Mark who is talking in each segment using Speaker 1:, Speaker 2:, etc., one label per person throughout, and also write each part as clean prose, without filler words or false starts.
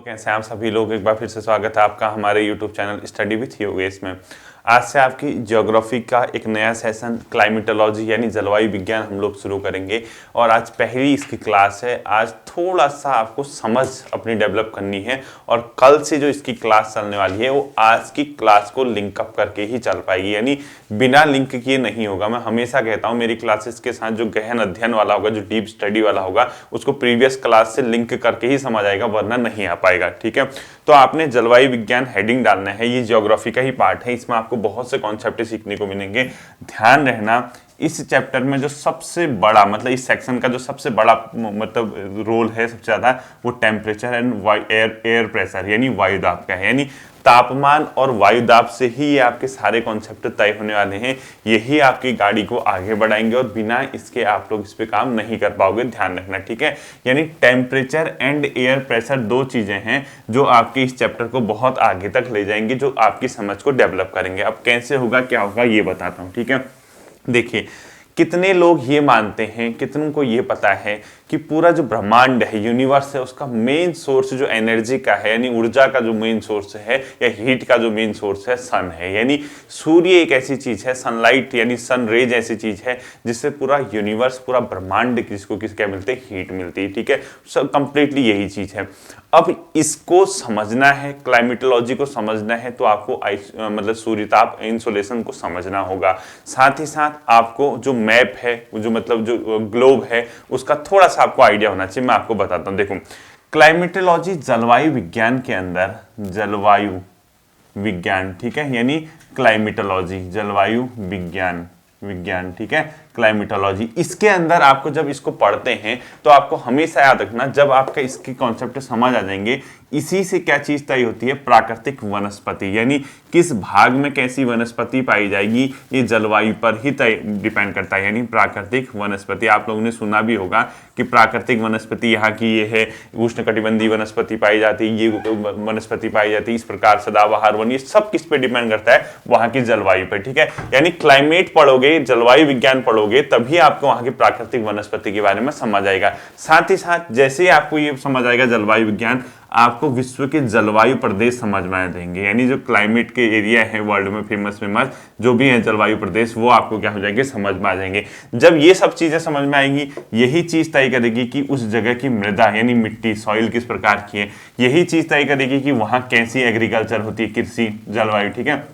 Speaker 1: कैसे हैं आप सभी लोग। एक बार फिर से स्वागत है आपका हमारे YouTube channel study with Yogesh में। आज से आपकी ज्योग्राफी का एक नया सेशन क्लाइमेटोलॉजी यानी जलवायु विज्ञान हम लोग शुरू करेंगे और आज पहली इसकी क्लास है। आज थोड़ा सा आपको समझ अपनी डेवलप करनी है और कल से जो इसकी क्लास चलने वाली है वो आज की क्लास को लिंक अप करके ही चल पाएगी, यानी बिना लिंक किए नहीं होगा। मैं हमेशा कहता हूँ मेरी क्लासेस के साथ जो गहन अध्ययन वाला होगा, जो डीप स्टडी वाला होगा, उसको प्रीवियस क्लास से लिंक करके ही समझ आएगा, वरना नहीं आ पाएगा। ठीक है, तो आपने जलवायु विज्ञान हेडिंग डालना है। ये ज्योग्राफी का ही पार्ट है, इसमें आपको बहुत से कॉन्सेप्ट सीखने को मिलेंगे। ध्यान रहना, इस चैप्टर में जो सबसे बड़ा मतलब इस सेक्शन का जो सबसे बड़ा मतलब रोल है सबसे ज्यादा, वो टेम्परेचर एंड एयर प्रेशर यानी वायुदाब का है। यानी तापमान और वायुदाब से ही ये आपके सारे कॉन्सेप्ट तय होने वाले हैं। यही आपकी गाड़ी को आगे बढ़ाएंगे और बिना इसके आप लोग इस पे काम नहीं कर पाओगे, ध्यान रखना। ठीक है, यानी टेम्परेचर एंड एयर प्रेशर दो चीजें हैं जो आपके इस चैप्टर को बहुत आगे तक ले जाएंगे, जो आपकी समझ को डेवलप करेंगे। अब कैसे होगा, क्या होगा, ये बताता हूँ। ठीक है, देखिए कितने लोग ये मानते हैं, कितनों को ये पता है कि पूरा जो ब्रह्मांड है, यूनिवर्स है, उसका मेन सोर्स जो एनर्जी का है यानी ऊर्जा का जो मेन सोर्स है या हीट का जो मेन सोर्स है, सन है। यानी सूर्य एक ऐसी चीज है, सनलाइट यानी सन रेज ऐसी चीज है जिससे पूरा यूनिवर्स, पूरा ब्रह्मांड किसको क्या मिलते हैं, हीट मिलती है। ठीक है, सब कंप्लीटली यही चीज है। अब इसको समझना है, क्लाइमेटोलॉजी को समझना है, तो आपको मतलब सूर्यताप इंसोलेशन को समझना होगा। साथ ही साथ आपको जो मैप है, जो मतलब जो ग्लोब है, उसका थोड़ा सा आपको आइडिया होना चाहिए। मैं आपको बताता हूं, देखो क्लाइमेटोलॉजी जलवायु विज्ञान के अंदर, जलवायु विज्ञान, ठीक है, यानी क्लाइमेटोलॉजी जलवायु विज्ञान, ठीक है, क्लाइमेटोलॉजी। इसके अंदर आपको जब इसको पढ़ते हैं तो आपको हमेशा याद रखना, जब आपका इसके कॉन्सेप्ट समझ आ जाएंगे, इसी से क्या चीज तय होती है, प्राकृतिक वनस्पति, यानी किस भाग में कैसी वनस्पति पाई जाएगी, ये जलवायु पर ही तय डिपेंड करता है। यानी प्राकृतिक वनस्पति, आप लोगों ने सुना भी होगा कि प्राकृतिक वनस्पति यहाँ की ये है, उष्णकटिबंधीय वनस्पति पाई जाती है, ये वनस्पति पाई जाती है, इस प्रकार सदाबहार वन, ये सब किस पे डिपेंड करता है, वहां की जलवायु पर। ठीक है, यानी क्लाइमेट पढ़ोगे, जलवायु विज्ञान पढ़ोगे, तभी आपको वहां की प्राकृतिक वनस्पति के बारे में समझ आएगा। साथ ही साथ जैसे ही आपको ये समझ आएगा जलवायु विज्ञान, आपको विश्व के जलवायु प्रदेश समझ में आ जाएंगे। यानी जो क्लाइमेट के एरिया है वर्ल्ड में फेमस जो भी है जलवायु प्रदेश, वो आपको क्या हो जाएंगे, समझ में आ जाएंगे। जब ये सब चीजें समझ में आएंगी, यही चीज तय करेगी कि उस जगह की मृदा यानी मिट्टी, सॉइल किस प्रकार की है। यही चीज तय करेगी कि वहां कैसी एग्रीकल्चर होती है, कृषि, जलवायु। ठीक है,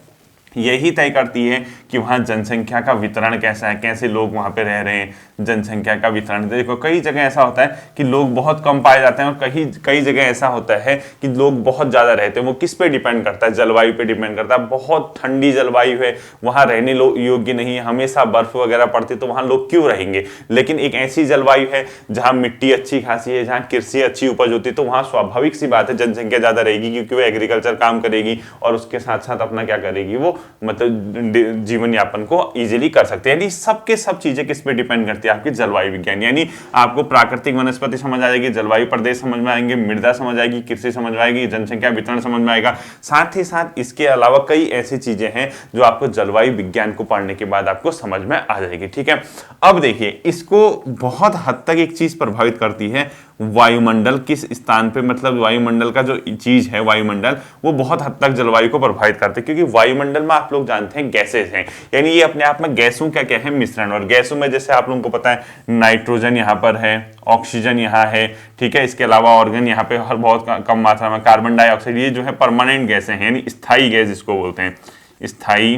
Speaker 1: यही तय करती है कि वहाँ जनसंख्या का वितरण कैसा है, कैसे लोग वहाँ पे रह रहे हैं, जनसंख्या का वितरण। देखो कई जगह ऐसा होता है कि लोग बहुत कम पाए जाते हैं और कई जगह ऐसा होता है कि लोग बहुत ज़्यादा रहते हैं। वो किस पे डिपेंड करता है, जलवायु पे डिपेंड करता है। बहुत ठंडी जलवायु है, वहाँ रहने योग्य नहीं है, हमेशा बर्फ वगैरह पड़ती, तो वहाँ लोग क्यों रहेंगे। लेकिन एक ऐसी जलवायु है जहाँ मिट्टी अच्छी खासी है, जहाँ कृषि अच्छी उपज होती है, तो वहाँ स्वाभाविक सी बात है जनसंख्या ज़्यादा रहेगी, क्योंकि वो एग्रीकल्चर काम करेगी और उसके साथ साथ अपना क्या करेगी, वो मतलब जीवन यापन को इजीली कर सकते हैं। यानी सबके सब चीजें किस पे डिपेंड करती है, आपकी जलवायु विज्ञान। यानी आपको प्राकृतिक वनस्पति समझ आ जाएगी, जलवायु प्रदेश समझ में आएंगे, मृदा समझ आएगी, कृषि समझ में आएगी, जनसंख्या वितरण समझ में आएगा। साथ ही साथ इसके अलावा कई ऐसी चीजें हैं जो आपको जलवायु विज्ञान को पढ़ने के बाद आपको समझ में आ जाएगी। ठीक है, अब देखिए इसको बहुत हद तक एक चीज प्रभावित करती है, वायुमंडल किस स्थान पे, मतलब वायुमंडल का जो चीज है, वायुमंडल, वो बहुत हद तक जलवायु को प्रभावित करते हैं। क्योंकि वायुमंडल में आप लोग जानते हैं गैसेस हैं, यानी ये अपने आप में गैसों का क्या है, मिश्रण। और गैसों में जैसे आप लोगों को पता है नाइट्रोजन यहाँ पर है, ऑक्सीजन यहाँ है, ठीक है, इसके अलावा ऑर्गन यहाँ पे हर बहुत कम मात्रा में, कार्बन डाइऑक्साइड, ये जो है परमानेंट गैसें हैं, यानी स्थायी गैस जिसको बोलते हैं, स्थायी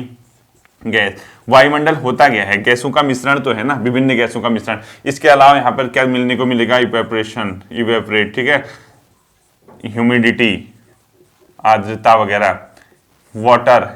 Speaker 1: गैस। वायुमंडल होता क्या है, गैसों का मिश्रण तो है ना, विभिन्न गैसों का मिश्रण। इसके अलावा यहाँ पर क्या मिलने को मिलेगा, इवेपोरेट, ठीक है, ह्यूमिडिटी, आर्द्रता वगैरह, वाटर,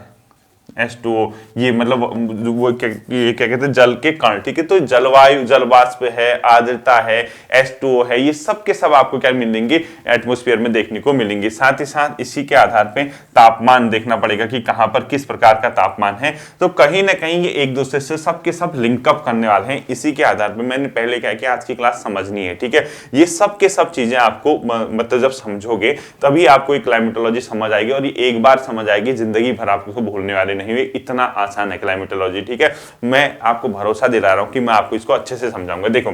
Speaker 1: H2O, ये मतलब वो क्या कहते हैं, जल के कण। ठीक है, तो जलवायु, जल वाष्प है, आर्द्रता है, H2O है, ये सब के सब आपको क्या मिलेंगे, एटमॉस्फेयर में देखने को मिलेंगे। साथ ही साथ इसी के आधार पे तापमान देखना पड़ेगा कि कहां पर किस प्रकार का तापमान है। तो कहीं ना कहीं ये एक दूसरे से सब के सब लिंकअप करने वाले हैं। इसी के आधार पर मैंने पहले कहा कि आज की क्लास समझनी है। ठीक है, ये सब के सब चीजें आपको मतलब जब समझोगे तभी आपको क्लाइमेटोलॉजी समझ आएगी, और ये एक बार समझ आएगी, जिंदगी भर आपको भूलने वाले नहीं हुए। इतना आसान है क्लाइमेटोलॉजी। ठीक है, मैं आपको भरोसा दिला रहा हूं कि मैं आपको इसको अच्छे से समझाऊंगा। देखो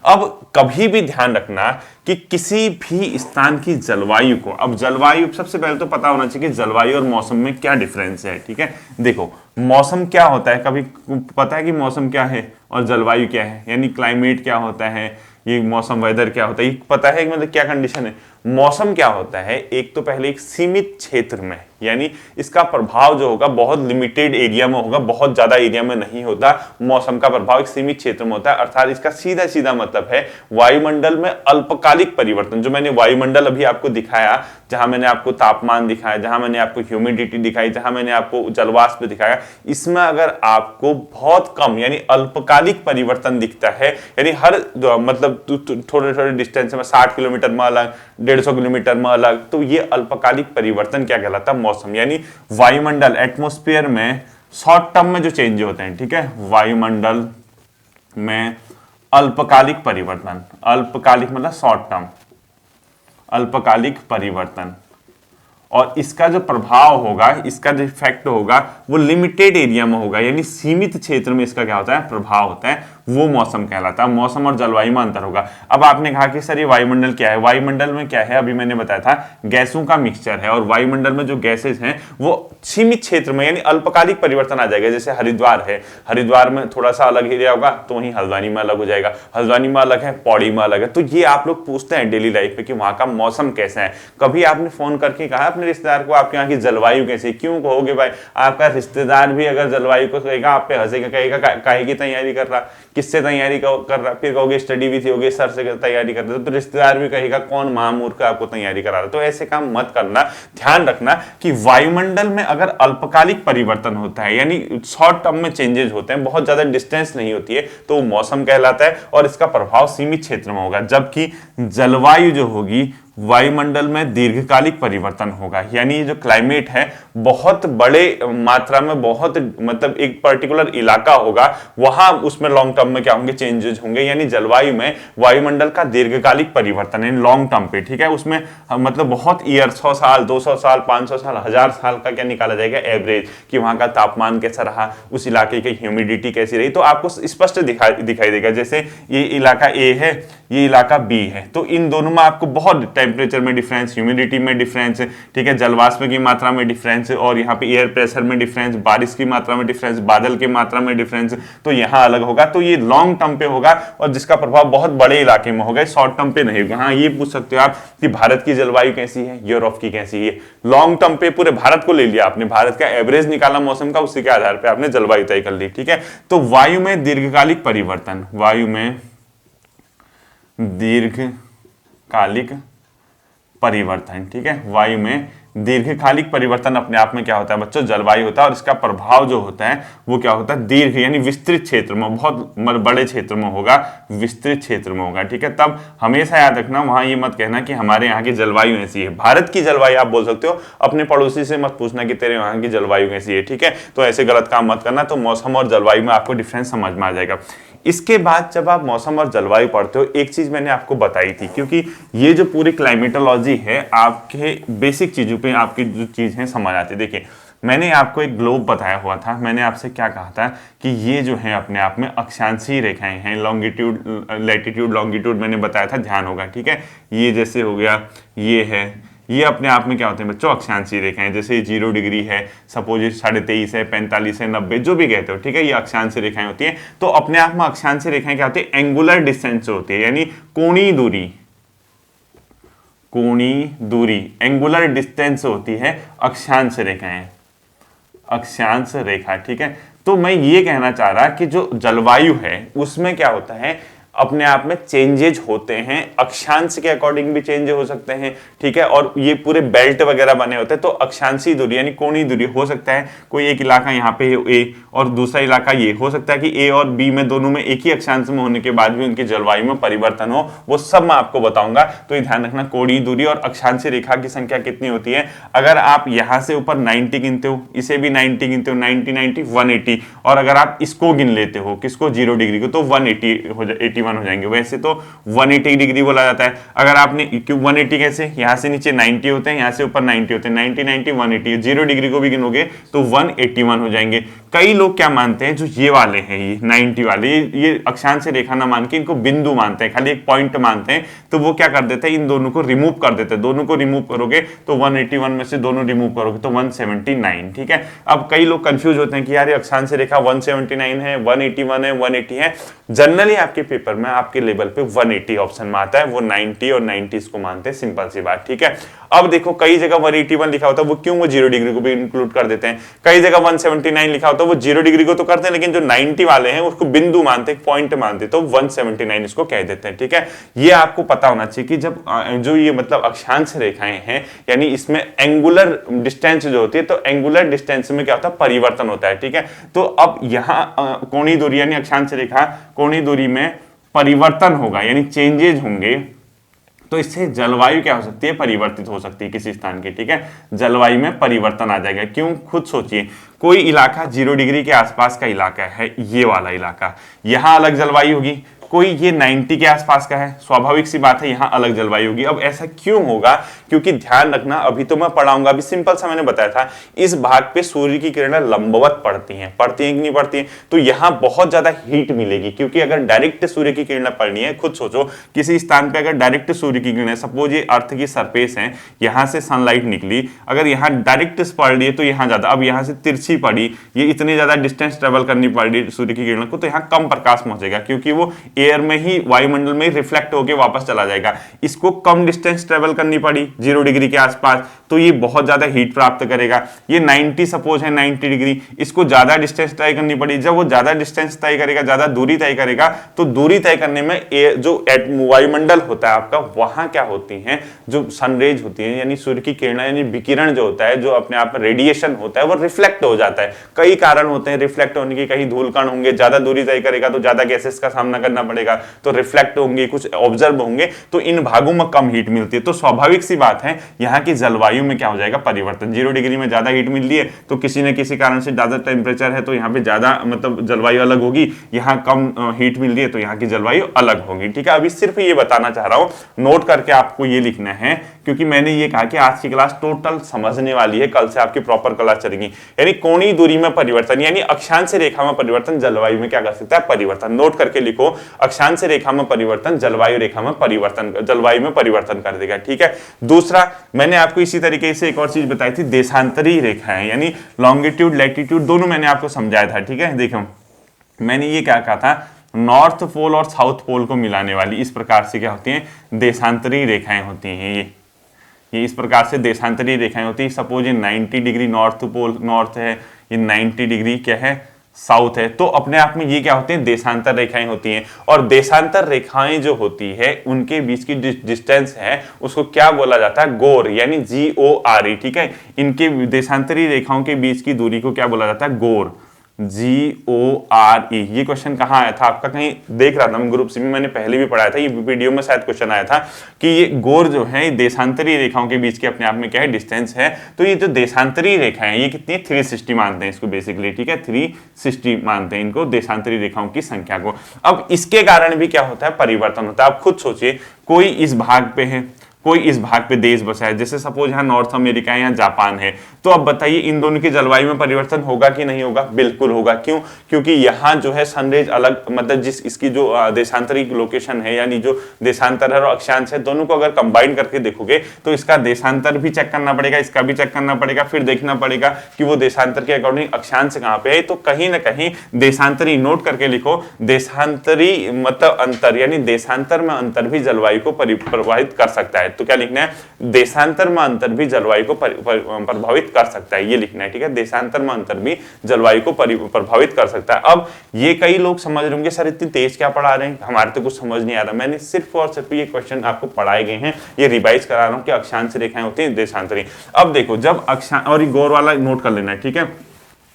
Speaker 1: अब कभी भी ध्यान रखना कि किसी भी स्थान की जलवायु को, अब जलवायु सबसे पहले तो पता होना चाहिए कि जलवायु और मौसम में क्या डिफरेंस है। ठीक है, देखो मौसम क्या होता है, कभी पता है कि मौसम क्या है और जलवायु क्या है, यानी क्लाइमेट क्या होता है, ये मौसम वेदर क्या होता है, ये पता है कि मतलब क्या कंडीशन है। मौसम क्या होता है, एक तो पहले एक सीमित क्षेत्र में, यानी इसका प्रभाव जो होगा बहुत लिमिटेड एरिया में होगा, बहुत ज्यादा एरिया में नहीं होता। मौसम का प्रभाव एक सीमित क्षेत्र में होता है, अर्थात इसका सीधा सीधा मतलब है वायुमंडल में अल्पकालिक परिवर्तन। जो मैंने वायुमंडल अभी आपको दिखाया, जहां मैंने आपको तापमान दिखाया, जहां मैंने आपको ह्यूमिडिटी दिखाई, जहां मैंने आपको जलवाष्प दिखाया, इसमें अगर आपको बहुत कम यानी अल्पकालिक परिवर्तन दिखता है, यानी हर मतलब थोड़े थोड़े डिस्टेंस में 60 किलोमीटर में अलग, 150 किलोमीटर में अलग, तो ये अल्पकालिक परिवर्तन क्या कहलाता है, मौसम। यानी वायुमंडल एटमॉस्फेयर में शॉर्ट टर्म में जो चेंज होते हैं, ठीक है, वायुमंडल में अल्पकालिक परिवर्तन, अल्पकालिक मतलब शॉर्ट टर्म, अल्पकालिक परिवर्तन, और इसका जो प्रभाव होगा, इसका जो इफेक्ट होगा वो लिमिटेड एरिया में होगा, यानी सीमित क्षेत्र में इसका क्या होता है, प्रभाव होता है, वो मौसम कहलाता है। मौसम और जलवायु में अंतर होगा। अब आपने कहा कि सर ये वायुमंडल क्या है, वायुमंडल में क्या है, अभी मैंने बताया था गैसों का मिक्सचर है, और वायुमंडल में जो गैसेज हैं वो सीमित क्षेत्र में यानी अल्पकालिक परिवर्तन आ जाएगा। जैसे हरिद्वार है, हरिद्वार में थोड़ा सा अलग एरिया होगा तो वहीं हल्द्वानी में अलग हो जाएगा, हल्द्वानी में अलग है, पौड़ी में अलग है। तो ये आप लोग पूछते हैं डेली लाइफ में कि वहां का मौसम कैसा है। कभी आपने फोन करके कहा अपने रिश्तेदार को आपके यहाँ की जलवायु कैसी है? क्यों कहोगे भाई, आपका रिश्तेदार भी अगर जलवायु को कहेगा आप पे हंसेगा, कहेगा काहे की तैयारी कर रहा, किससे तैयारी कर रहा, फिर कहोगे स्टडी भी थी होगी, सर से तैयारी कर रहे, तो रिश्तेदार भी कहेगा कौन महामूर्ख आपको तैयारी करा रहा। तो ऐसे काम मत करना। ध्यान रखना कि वायुमंडल में अगर अल्पकालिक परिवर्तन होता है यानी शॉर्ट टर्म में चेंजेस होते हैं, बहुत ज्यादा डिस्टेंस नहीं होती है, तो वो मौसम कहलाता है और इसका प्रभाव सीमित क्षेत्र में होगा। जबकि जलवायु जो होगी वायुमंडल में दीर्घकालिक परिवर्तन होगा, यानी जो क्लाइमेट है बहुत बड़े मात्रा में, बहुत मतलब एक पर्टिकुलर इलाका होगा वहां उसमें लॉन्ग टर्म में क्या होंगे, चेंजेस होंगे। यानी जलवायु में वायुमंडल का दीर्घकालिक परिवर्तन है लॉन्ग टर्म पे, ठीक है, उसमें मतलब बहुत ईयर, 100 साल, 200 साल, 500 साल, 1000 साल का क्या निकाला जाएगा एवरेज, कि वहां का तापमान कैसा रहा, उस इलाके की ह्यूमिडिटी कैसी रही, तो आपको स्पष्ट दिखाई देगा। जैसे ये इलाका ए है, ये इलाका बी है, तो इन दोनों में आपको बहुत टेम्परेचर में डिफरेंस, ह्यूमिडिटी में डिफरेंस, ठीक है, जलवाष्प की मात्रा में डिफरेंस, और यहाँ पे एयर प्रेशर में डिफरेंस, बारिश की मात्रा में डिफरेंस, बादल की मात्रा में डिफरेंस, तो यहाँ अलग होगा। तो ये लॉन्ग टर्म पे होगा और जिसका प्रभाव बहुत बड़े इलाके में होगा, शॉर्ट टर्म पे नहीं होगा। हाँ, ये पूछ सकते हो आप कि भारत की जलवायु कैसी है, यूरोप की कैसी है। लॉन्ग टर्म पे पूरे भारत को ले लिया आपने, भारत का एवरेज निकाला मौसम का, उसी के आधार पर आपने जलवायु तय कर ली, ठीक है। तो वायु में दीर्घकालिक परिवर्तन, वायु में दीर्घकालिक परिवर्तन, ठीक है, वायु में दीर्घकालिक परिवर्तन अपने आप में क्या होता है बच्चों, जलवायु होता है, और इसका प्रभाव जो होता है वो क्या होता है, दीर्घ यानी विस्तृत क्षेत्र में, बहुत बड़े क्षेत्र में होगा, विस्तृत क्षेत्र में होगा, ठीक है। तब हमेशा याद रखना, वहां ये मत कहना कि हमारे यहाँ की जलवायु ऐसी है। भारत की जलवायु आप बोल सकते हो, अपने पड़ोसी से मत पूछना कि तेरे वहां की जलवायु कैसी है, ठीक है। तो ऐसे गलत काम मत करना। तो मौसम और जलवायु में आपको डिफरेंस समझ में आ जाएगा। इसके बाद जब आप मौसम और जलवायु पढ़ते हो, एक चीज मैंने आपको बताई थी, क्योंकि ये जो पूरी क्लाइमेटोलॉजी है आपके बेसिक चीजों पे आपकी जो चीज है समझ आती है। देखिए, मैंने आपको एक ग्लोब बताया हुआ था, मैंने आपसे क्या कहा था कि ये जो है अपने आप में अक्षांशीय रेखाएं हैं, लॉन्गिट्यूड, लैटिट्यूड, लॉन्गिट्यूड मैंने बताया था, ध्यान होगा, ठीक है। ये जैसे हो गया, ये है, ये अपने आप में क्या होते हैं बच्चों, अक्षांशीय रेखाएं। जैसे 0 डिग्री है, सपोज 23.5 है, 45 है, 90, जो भी कहते हो, ठीक है, ये अक्षांशीय रेखाएं होती हैं। तो अपने आप में अक्षांशीय रेखाएं क्या होती है, एंगुलर डिस्टेंस होती है, यानी कोणीय दूरी, कोणीय दूरी, एंगुलर डिस्टेंस होती है अक्षांश रेखाएं, अक्षांश रेखा, ठीक है। तो मैं ये कहना चाह रहा कि जो जलवायु है उसमें क्या होता है, अपने आप में चेंजेज होते हैं, अक्षांश के अकॉर्डिंग भी चेंज हो सकते हैं, ठीक है। और ये पूरे बेल्ट वगैरह बने होते हैं, तो अक्षांशीय दूरी यानी कोणीय दूरी हो सकता है, कोई एक इलाका यहाँ पे ए और दूसरा इलाका ये, हो सकता है कि ए और बी में दोनों में एक ही अक्षांश में होने के बाद भी उनकी जलवायु में परिवर्तन हो, वो सब मैं आपको बताऊंगा। तो ये ध्यान रखना, कोणीय दूरी और अक्षांशीय रेखा की संख्या कितनी होती है। अगर आप यहाँ से ऊपर 90 गिनते हो, इसे भी 90 गिनते हो, 90 90 180, और अगर आप इसको गिन लेते हो, किसको, 0 डिग्री को, तो 180 हो जाए, 81 हो जाएंगे। वैसे तो 180 डिग्री बोला जाता है। अगर आपने 180 कैसे, यहाँ से नीचे 90 होते हैं, यहाँ से ऊपर 90 होते हैं, 90 90 180, 0 डिग्री को भी गिनोगे तो 181 हो जाएंगे। कई लोग क्या मानते हैं, जो ये वाले हैं, ये 90 वाले, ये अक्षांश रेखा ना मान के इनको बिंदु मानते हैं, खाली एक पॉइंट मानते हैं। तो वो क्या कर देते हैं, इन दोनों को रिमूव कर देते हैं। दोनों को रिमूव करोगे तो 181 में से दोनों रिमूव करोगे तो 179। ठीक है, अब कई लोग कंफ्यूज होते हैं कि यार ये अक्षांश रेखा 179 है, 181 है, 180 है। जनरली आपके पेपर में आपके लेवल पे 180 ऑप्शन में आता है, वो 90 और 90 को मानते हैं, सिंपल सी बात। ठीक है, अब देखो कई जगह 181 लिखा होता है, वो क्यों वो 0 डिग्री को भी इंक्लूड कर देते हैं। कई जगह 179 लिखा होता है, वो 0 डिग्री को तो करते हैं, लेकिन जो 90 वाले हैं उसको बिंदु मानते हैं, पॉइंट मानते, तो 179 इसको कह देते हैं। ठीक है, ये आपको पता होना चाहिए कि जब जो ये मतलब अक्षांश रेखाएं हैं, यानी इसमें एंगुलर डिस्टेंस जो होती है, तो एंगुलर डिस्टेंस में क्या होता है, परिवर्तन होता है। ठीक है, तो अब यहाँ कोणीय दूरी यानी अक्षांश रेखा कोणीय दूरी में परिवर्तन होगा, यानी चेंजेज होंगे, तो इससे जलवायु क्या हो सकती है, परिवर्तित हो सकती है किसी स्थान की। ठीक है, जलवायु में परिवर्तन आ जाएगा। क्यों, खुद सोचिए, कोई इलाका 0 डिग्री के आसपास का इलाका है, ये वाला इलाका, यहां अलग जलवायु होगी। कोई ये 90 के आसपास का है, स्वाभाविक सी बात है यहां अलग जलवायु होगी। अब ऐसा क्यों होगा, क्योंकि ध्यान रखना, अभी तो मैं पढ़ाऊंगा, अभी सिंपल सा मैंने बताया था, इस भाग पे सूर्य की किरणें लंबवत पड़ती हैं कि नहीं पड़ती हैं, तो यहां बहुत ज्यादा हीट मिलेगी। क्योंकि अगर डायरेक्ट सूर्य की किरणें पड़नी है, खुद सोचो किसी स्थान पे अगर डायरेक्ट सूर्य की किरणें, सपोज ये अर्थ की सरफेस है, यहां से सनलाइट निकली, अगर यहां डायरेक्ट पड़ रही है तो यहां ज्यादा, अब यहां से तिरछी पड़ी, ये इतनी ज्यादा डिस्टेंस ट्रेवल करनी पड़ रही सूर्य की किरणों को, तो यहां कम प्रकाश पहुंचेगा, क्योंकि वो एयर में ही, वायुमंडल में रिफ्लेक्ट होकर वापस चला जाएगा। इसको कम डिस्टेंस ट्रेवल करनी पड़ी 0 डिग्री के आसपास, तो ये बहुत ज्यादा हीट प्राप्त करेगा। ये 90 सपोज है 90 डिग्री, इसको ज्यादा डिस्टेंस तय करनी पड़ी। जब वो ज्यादा डिस्टेंस तय करेगा, ज्यादा दूरी तय करेगा, तो दूरी तय करने में जो वायुमंडल होता है आपका, वहां क्या होती है, जो सनरेज होती है, यानी सूर्य की किरण, यानी विकिरण जो होता है, जो अपने आप में रेडिएशन होता है, वो रिफ्लेक्ट हो जाता है। कई कारण होते हैं रिफ्लेक्ट होने के, कहीं धूल कण होंगे, ज्यादा दूरी तय करेगा तो ज्यादा गैसेस का सामना करना पड़ेगा, तो रिफ्लेक्ट होंगे, कुछ ऑब्जर्व होंगे, तो इन भागों में कम हीट मिलती है। तो स्वाभाविक सी बात है यहाँ की जलवायु में क्या हो जाएगा, परिवर्तन। 0 डिग्री में ज्यादा हीट मिल रही है, तो किसी न किसी कारण से ज्यादा टेम्परेचर है, तो यहाँ पे ज्यादा मतलब जलवायु अलग होगी। यहाँ कम हीट मिल रही है, तो यहाँ की जलवायु अलग होगी। ठीक है, अभी सिर्फ ये बताना चाह रहा हूँ, नोट करके आपको ये लिखना है, क्योंकि मैंने ये कहा कि आज की क्लास टोटल समझने वाली है, कल से आपकी प्रॉपर क्लास चलेगी। यानी कोणीय दूरी में परिवर्तन, यानी अक्षांश रेखा में परिवर्तन जलवायु में क्या कर सकता है, परिवर्तन। नोट करके लिखो, अक्षांश रेखा में परिवर्तन जलवायु रेखा में परिवर्तन, जलवायु में परिवर्तन कर देगा। ठीक है, दूसरा मैंने आपको इसी तरीके से एक और चीज बताई थी, देशांतरी रेखाएं, यानी लॉन्गिट्यूड लैटिट्यूड दोनों मैंने आपको समझाया था। ठीक है, देखो मैंने ये क्या कहा था, नॉर्थ पोल और साउथ पोल को मिलाने वाली इस प्रकार से क्या होती हैं, देशांतरी रेखाएं होती हैं। ये इस प्रकार से देशांतरी रेखाएं होती है। सपोज ये 90 डिग्री नॉर्थ पोल नॉर्थ है, ये 90 डिग्री क्या है, साउथ है, तो अपने आप में ये क्या होते हैं, देशांतर रेखाएं होती हैं। और देशांतर रेखाएं जो होती है, उनके बीच की डिस्टेंस है, उसको क्या बोला जाता है, गोर, यानी GORE। ठीक है, इनके देशांतरी रेखाओं के बीच की दूरी को क्या बोला जाता है, गोर, GORE। ये क्वेश्चन कहाँ आया था आपका, कहीं देख रहा था मैं ग्रुप सी में, मैंने पहले भी पढ़ाया था, ये वीडियो में शायद क्वेश्चन आया था कि ये गोर जो है देशांतरी रेखाओं के बीच के अपने आप में क्या है, डिस्टेंस है। तो ये जो देशांतरी रेखा है, ये कितनी है, 360 मानते हैं इसको बेसिकली। ठीक है, 360 मानते हैं इनको, देशांतरी रेखाओं की संख्या को। अब इसके कारण भी क्या होता है, परिवर्तन होता है। आप खुद सोचिए, कोई इस भाग पे है, कोई इस भाग पे देश बसा है, जैसे सपोज यहाँ नॉर्थ अमेरिका है, यहाँ जापान है, तो अब बताइए इन दोनों की जलवायु में परिवर्तन होगा कि नहीं होगा, बिल्कुल होगा। क्यों, क्योंकि यहाँ जो है सनरेज अलग, मतलब जिस इसकी जो देशांतरिक लोकेशन है, यानी जो देशांतर है और अक्षांश है, दोनों को अगर कंबाइन करके देखोगे तो इसका देशांतर भी चेक करना पड़ेगा, इसका भी चेक करना पड़ेगा, फिर देखना पड़ेगा कि वो देशांतर के अकॉर्डिंग अक्षांश कहाँ पे है। तो कहीं ना कहीं देशांतरी, नोट करके लिखो, देशांतरी मतलब अंतर, यानी देशांतर में अंतर भी जलवायु को प्रभावित कर सकता है। तो क्या लिखना है, देशांतर में अंतर भी जलवायु को प्रभावित कर सकता है, ये लिखना है। ठीक है, देशांतर में अंतर भी जलवायु को प्रभावित कर सकता है। अब ये कई लोग समझ रहे होंगे, सर इतनी तेज क्या पढ़ा रहे हैं, हमारे तो कुछ समझ नहीं आ रहा। मैंने सिर्फ और सिर्फ ये क्वेश्चन आपको पढ़ाए गए हैं, ये रिवाइज करा रहा हूं कि अक्षांश रेखाएं होती हैं देशांतरी। अब देखो, जब अक्षांश, और ये गौर वाला नोट कर लेना है, ठीक है,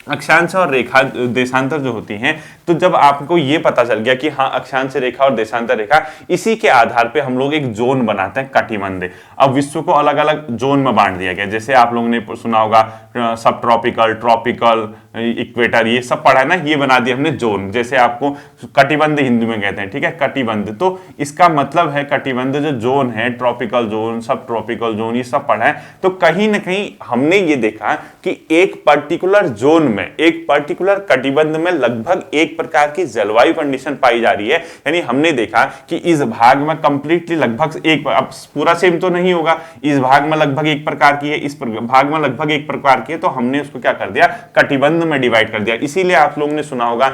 Speaker 1: अक्षांश और रेखा देशांतर जो होती हैं, तो जब आपको ये पता चल गया कि हाँ अक्षांश रेखा और देशांतर रेखा, इसी के आधार पे हम लोग एक जोन बनाते हैं, कटिबंध। अब विश्व को अलग अलग जोन में बांट दिया गया, जैसे आप लोगों ने सुना होगा सब ट्रॉपिकल, ट्रॉपिकल, इक्वेटर, ये सब पढ़ा है ना, ये बना दिया हमने जोन। जैसे आपको कटिबंध हिंदी में कहते हैं, ठीक है, कटिबंध, तो इसका मतलब है कटिबंध जो जोन है, ट्रॉपिकल जोन, सब ट्रॉपिकल जोन, ये सब पढ़ा है। तो कहीं ना कहीं हमने ये देखा कि एक पर्टिकुलर जोन में, एक पर्टिकुलर कटिबंध में लगभग एक प्रकार की जलवायु कंडीशन पाई जा रही है। यानी हमने देखा कि इस भाग में कंप्लीटली लगभग एक, अब पूरा सेम तो नहीं होगा, इस भाग में लगभग एक प्रकार की है, इस भाग में लगभग एक प्रकार की है, तो हमने उसको क्या कर दिया, कटिबंध में डिवाइड कर दिया। इसीलिए आप लोगों ने सुना होगा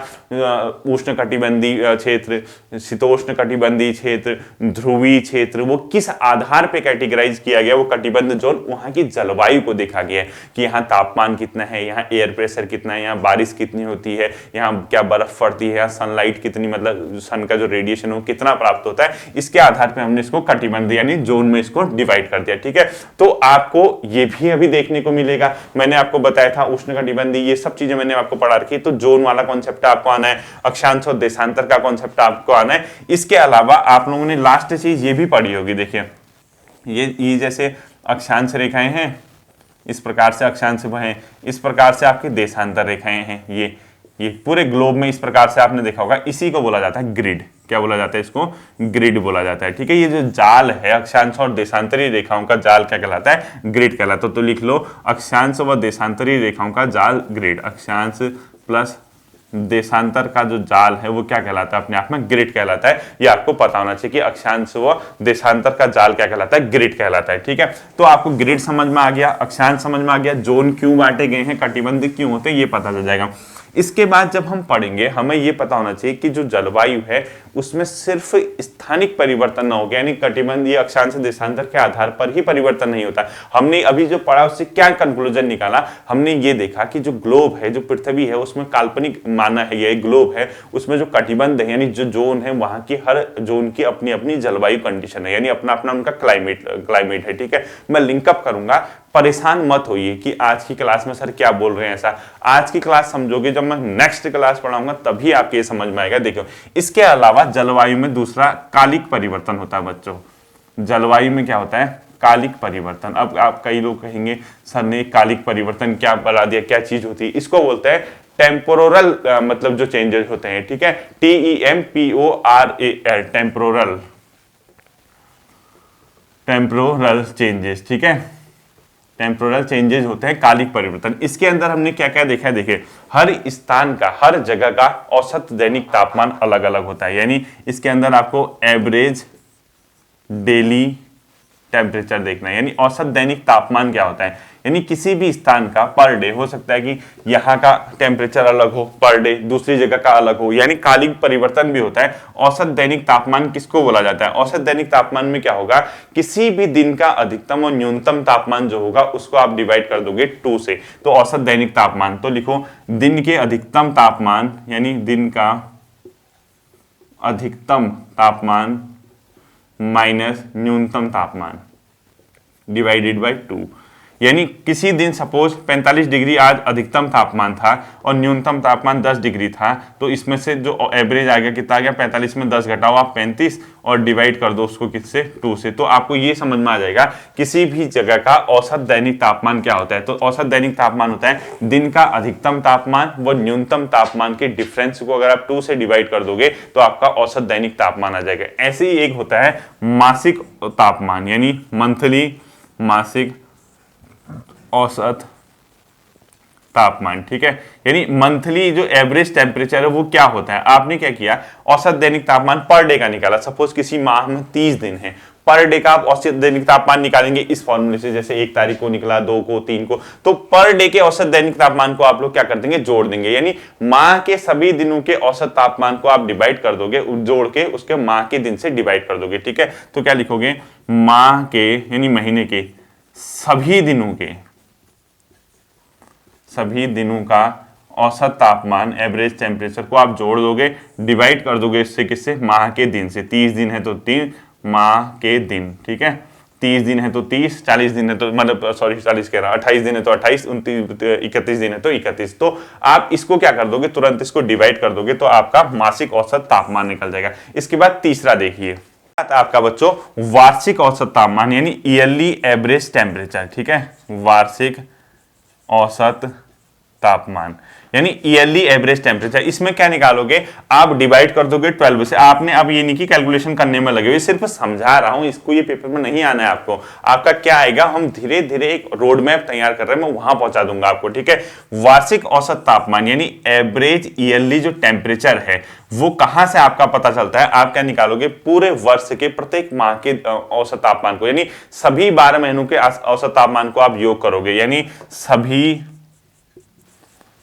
Speaker 1: उष्ण कटिबंधीय क्षेत्र, शीतोष्ण कटिबंधीय क्षेत्र, ध्रुवीय क्षेत्र, वो किस आधार पे कैटेगराइज किया गया, वो कटिबंध जोन, वहां की जलवायु को देखा गया है कि यहाँ तापमान कितना है, यहाँ एयर प्रेशर कितना है, यहाँ बारिश कितनी होती है, यहाँ क्या बर्फ पड़ती है, यहाँ सनलाइट कितनी, मतलब सन का जो रेडिएशन हो कितना प्राप्त होता है, इसके आधार पे हमने इसको कटिबंध यानी जोन में इसको डिवाइड कर दिया। ठीक है, तो आपको ये भी अभी देखने को मिलेगा, मैंने आपको बताया था उष्ण कटिबंधीय, ये सब चीजें मैंने आपको पढ़ा रखी है। तो जोन वाला कॉन्सेप्ट आपको आना है, अक्षांश और देशांतर का कॉन्सेप्ट आपको आना है। इसके अलावा आप लोगों ने लास्ट चीज ये भी पढ़ी होगी, देखिए ये जैसे अक्षांश रेखाएं हैं, इस प्रकार से अक्षांश हैं, इस प्रकार से आपकी देशांतर रेखाएं हैं, ये पूरे ग्लोब में इस प्रकार से आपने देखा होगा, इसी को बोला जाता है ग्रिड। क्या बोला जाता है इसको, ग्रिड बोला जाता है। ठीक है, ये जो जाल है अक्षांश और देशांतरीय रेखाओं का जाल क्या कहलाता है, ग्रिड कहलाता है। तो लिख लो अक्षांश व देशांतरीय रेखाओं का जाल ग्रिड, अक्षांश प्लस देशांतर का जो जाल है वो क्या कहलाता है, अपने आप में ग्रिड कहलाता है। ये आपको पता होना चाहिए कि अक्षांश व देशांतर का जाल क्या कहलाता है, ग्रिड कहलाता है। ठीक है, तो आपको ग्रिड समझ में आ गया, अक्षांश समझ में आ गया, जोन क्यों बांटे गए हैं, कटिबंध क्यों होते हैं, ये पता चल जाएगा। इसके बाद जब हम पढ़ेंगे हमें यह पता होना चाहिए कि जो जलवायु है उसमें सिर्फ स्थानिक परिवर्तन ना हो गया, यानी कटिबंधीय अक्षांश देशांतर के आधार पर ही परिवर्तन नहीं होता। हमने अभी जो पढ़ा उससे क्या कंक्लूजन निकाला, हमने ये देखा कि जो ग्लोब है, जो पृथ्वी है, उसमें काल्पनिक माना है ये ग्लोब है, उसमें जो कटिबंध है यानी जो जोन है, वहां की हर जोन की अपनी अपनी जलवायु कंडीशन है, यानी अपना अपना उनका क्लाइमेट है। ठीक है, मैं लिंकअप करूंगा, परेशान मत होइए कि आज की क्लास में सर क्या बोल रहे हैं ऐसा। आज की क्लास समझोगे, जब मैं नेक्स्ट क्लास पढ़ाऊंगा तभी आपको ये समझ में आएगा। देखो, इसके अलावा जलवायु में दूसरा कालिक परिवर्तन होता है बच्चों। जलवायु में क्या होता है, कालिक परिवर्तन। अब आप कई लोग कहेंगे सर ने कालिक परिवर्तन क्या बता दिया, क्या चीज होती है, इसको बोलते हैं टेम्पोरल, मतलब जो चेंजेस होते हैं। ठीक है, TEMPORAL, टेम्पोरल चेंजेस। ठीक है, टेम्पोरल चेंजेस होते हैं, कालिक परिवर्तन। इसके अंदर हमने क्या क्या देखा है, देखिए हर स्थान का, हर जगह का औसत दैनिक तापमान अलग अलग होता है। यानी इसके अंदर आपको एवरेज डेली टेम्परेचर देखना है, यानी औसत दैनिक तापमान क्या होता है, यानी किसी भी स्थान का पर डे हो सकता है कि यहाँ का टेम्परेचर अलग हो पर डे, दूसरी जगह का अलग हो, यानी कालिक परिवर्तन भी होता है। औसत दैनिक तापमान किसको बोला जाता है, औसत दैनिक तापमान में क्या होगा, किसी भी दिन का अधिकतम और न्यूनतम तापमान जो होगा उसको आप डिवाइड कर दोगे 2 से, तो औसत दैनिक तापमान। तो लिखो दिन के अधिकतम तापमान, यानी दिन का अधिकतम तापमान माइनस न्यूनतम तापमान डिवाइडेड बाय 2। यानी किसी दिन सपोज 45 डिग्री आज अधिकतम तापमान था और न्यूनतम तापमान 10 डिग्री था, तो इसमें से जो एवरेज आ गया कितना आ गया, 45 में 10 घटाओ आप 35 और डिवाइड कर दो उसको किससे, 2 से। तो आपको ये समझ में आ जाएगा किसी भी जगह का औसत दैनिक तापमान क्या होता है। तो औसत दैनिक तापमान होता है दिन का अधिकतम तापमान व न्यूनतम तापमान के डिफरेंस को अगर आप 2 से डिवाइड कर दोगे तो आपका औसत दैनिक तापमान आ जाएगा। ऐसे ही एक होता है मासिक तापमान, यानी मंथली, मासिक औसत तापमान। ठीक है, यानी मंथली जो एवरेज टेम्परेचर है वो क्या होता है, आपने क्या किया, औसत दैनिक तापमान पर डे का निकाला। सपोज किसी माह में 30 दिन है, पर डे का आप औसत दैनिक तापमान निकालेंगे इस फॉर्मूले से, जैसे 1 तारीख को निकला, 2 को, 3 को, तो पर डे के औसत दैनिक तापमान को आप लोग क्या कर देंगे, जोड़ देंगे। यानी माह के सभी दिनों के औसत तापमान को आप डिवाइड कर दोगे, जोड़ के उसके माह के दिन से डिवाइड कर दोगे। ठीक है, तो क्या लिखोगे, माह के यानी महीने के सभी दिनों का औसत तापमान, एवरेज टेम्परेचर को आप जोड़ दोगे, डिवाइड कर दोगे इससे, किससे, माह के दिन से। 30 दिन है तो 3 माह के दिन। ठीक है, 30 दिन है तो 30, 40 दिन है तो, मतलब सॉरी 40 कह रहा, 28 दिन है तो 28, 31 दिन है तो 31। तो आप इसको क्या कर दोगे, तुरंत इसको डिवाइड कर दोगे तो आपका मासिक औसत तापमान निकल जाएगा। इसके बाद तीसरा देखिए आपका बच्चों वार्षिक औसत तापमान, यानी ईयरली एवरेज टेम्परेचर। ठीक है, वार्षिक औसत तापमान यानी ईयरली एवरेज टेम्परेचर। इसमें क्या निकालोगे, आप डिवाइड कर दोगे 12 से। आपने अब ये नहीं कि कैलकुलेशन करने में लगे हुए, सिर्फ समझा रहा हूं, इसको ये पेपर में नहीं आना है आपको। आपका क्या आएगा, हम धीरे धीरे एक रोड मैप तैयार कर रहे हैं, मैं वहां पहुंचा दूंगा आपको, ठीक है। वार्षिक औसत तापमान यानी एवरेज ईयरली जो टेम्परेचर है वो कहां से आपका पता चलता है। आप क्या निकालोगे, पूरे वर्ष के प्रत्येक माह के औसत तापमान को, यानी सभी 12 महीनों के औसत तापमान को आप योग करोगे, यानी सभी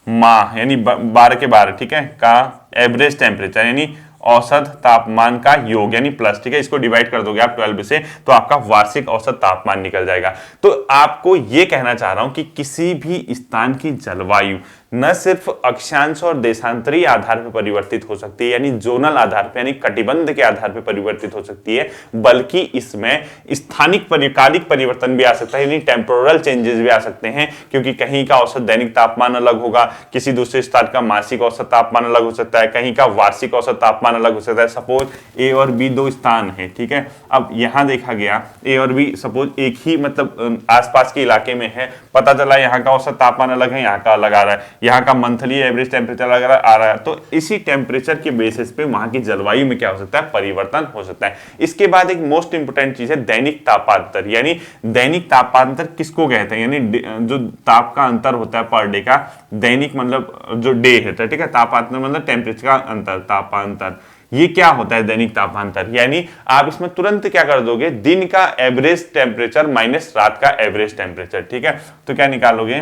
Speaker 1: माह यानी 12 के 12, ठीक है, का एवरेज टेम्परेचर यानी औसत तापमान का योग यानी प्लस, ठीक है। इसको डिवाइड कर दोगे आप 12 से तो आपका वार्षिक औसत तापमान निकल जाएगा। तो आपको यह कहना चाह रहा हूं कि किसी भी स्थान की जलवायु न सिर्फ अक्षांश और देशांतरीय आधार पर परिवर्तित हो सकती है, यानी जोनल आधार पर यानी कटिबंध के आधार पर परिवर्तित हो सकती है, बल्कि इसमें स्थानिक कालिक परिवर्तन भी आ सकता है, यानी टेम्पोरल चेंजेस भी आ सकते हैं, क्योंकि कहीं का औसत दैनिक तापमान अलग होगा, किसी दूसरे स्थान का मासिक औसत तापमान अलग हो सकता है, कहीं का वार्षिक औसत तापमान अलग हो सकता है। सपोज ए और बी दो स्थान है, ठीक है। अब यहां देखा गया ए और बी सपोज एक ही मतलब आसपास के इलाके में है, पता चला यहाँ का औसत तापमान अलग है, यहाँ का अलग आ रहा है, यहाँ का मंथली एवरेज टेम्परेचर अलग आ रहा है। तो इसी टेम्परेचर के बेसिस पे वहां की जलवायु में क्या हो सकता है, परिवर्तन हो सकता है। इसके बाद एक मोस्ट इंपोर्टेंट चीज है दैनिक तापांतर, यानी दैनिक तापांतर किसको कहते हैं, यानी जो ताप का अंतर होता है पर डे का, दैनिक मतलब जो डे है, ठीक है, तापांतर मतलब टेम्परेचर का अंतर, तापांतर। ये क्या होता है दैनिक तापांतर, यानी आप इसमें तुरंत क्या कर दोगे, दिन का एवरेज टेम्परेचर माइनस रात का एवरेज टेम्परेचर, ठीक है। तो क्या निकालोगे,